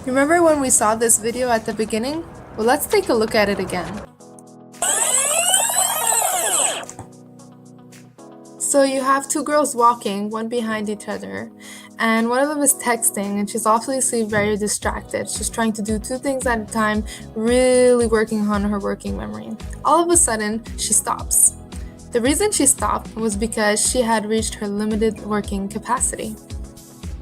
Remember when we saw this video at the beginning? Well, let's take a look at it again. So you have two girls walking, one behind each other, and one of them is texting, and she's obviously very distracted. She's trying to do two things at a time, really working on her working memory. All of a sudden, she stops. The reason she stopped was because she had reached her limited working capacity.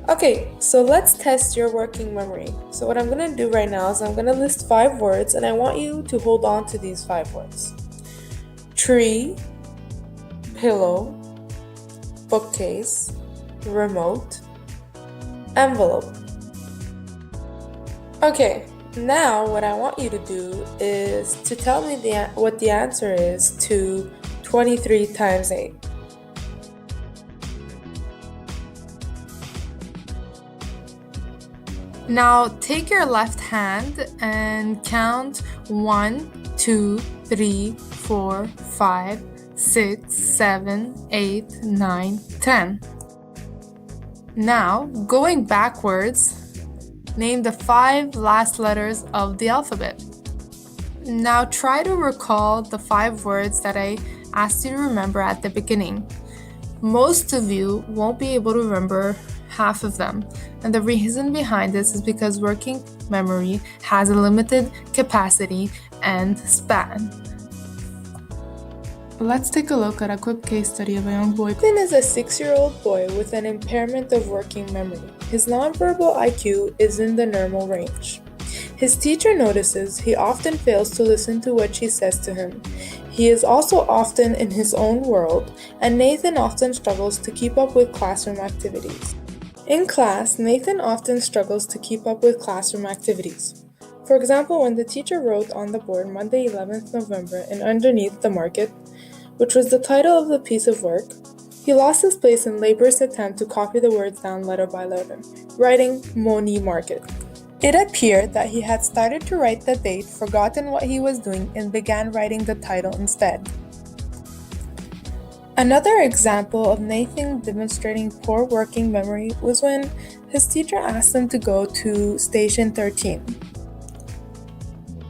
Okay, so let's test your working memory. So what I'm going to do right now is I'm going to list 5 words, and I want you to hold on to these 5 words. Tree, pillow, bookcase, remote, envelope. Okay, now what I want you to do is to tell me what the answer is to 23 times 8. Now take your left hand and count 1, 2, 3, 4, 5, 6, 7, 8, 9, 10. Now, going backwards, name the 5 last letters of the alphabet. Now try to recall the 5 words that I asked you to remember at the beginning. Most of you won't be able to remember half of them, and the reason behind this is because working memory has a limited capacity and span. Let's take a look at a quick case study of a young boy. Nathan is a 6-year-old boy with an impairment of working memory. His nonverbal IQ is in the normal range. His teacher notices he often fails to listen to what she says to him. He is also often in his own world, and Nathan often struggles to keep up with classroom activities. In class, Nathan often struggles to keep up with classroom activities. For example, when the teacher wrote on the board Monday 11th November and underneath the market, which was the title of the piece of work, he lost his place in laborious attempt to copy the words down letter by letter, writing Moni Market. It appeared that he had started to write the date, forgotten what he was doing, and began writing the title instead. Another example of Nathan demonstrating poor working memory was when his teacher asked him to go to station 13.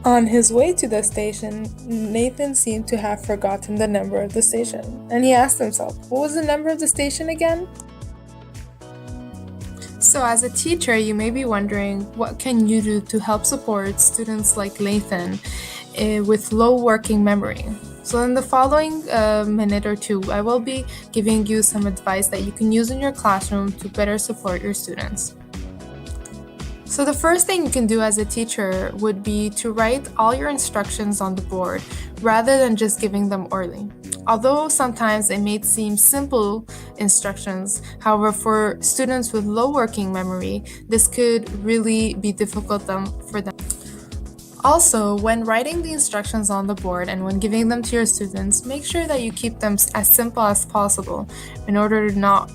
On his way to the station, Nathan seemed to have forgotten the number of the station, and he asked himself, what was the number of the station again? So as a teacher, you may be wondering, what can you do to help support students like Nathan with low working memory? So in the following minute or two, I will be giving you some advice that you can use in your classroom to better support your students. So the first thing you can do as a teacher would be to write all your instructions on the board rather than just giving them orally. Although sometimes it may seem simple instructions, however, for students with low working memory, this could really be difficult for them. Also, when writing the instructions on the board and when giving them to your students, make sure that you keep them as simple as possible in order to not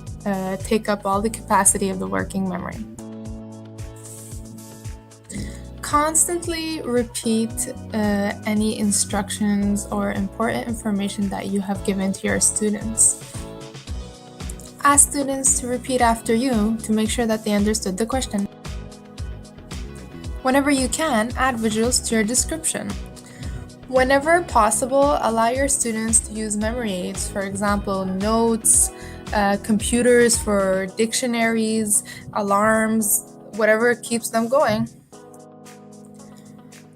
take up all the capacity of the working memory. Constantly repeat any instructions or important information that you have given to your students. Ask students to repeat after you to make sure that they understood the question. Whenever you can, add visuals to your description. Whenever possible, allow your students to use memory aids, for example, notes, computers for dictionaries, alarms, whatever keeps them going.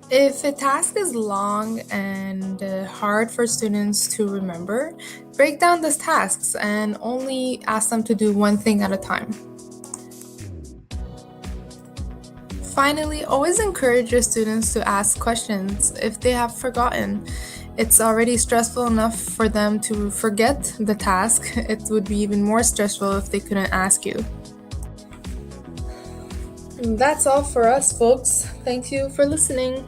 If a task is long and hard for students to remember, break down those tasks and only ask them to do one thing at a time. Finally, always encourage your students to ask questions if they have forgotten. It's already stressful enough for them to forget the task. It would be even more stressful if they couldn't ask you. And that's all for us, folks. Thank you for listening.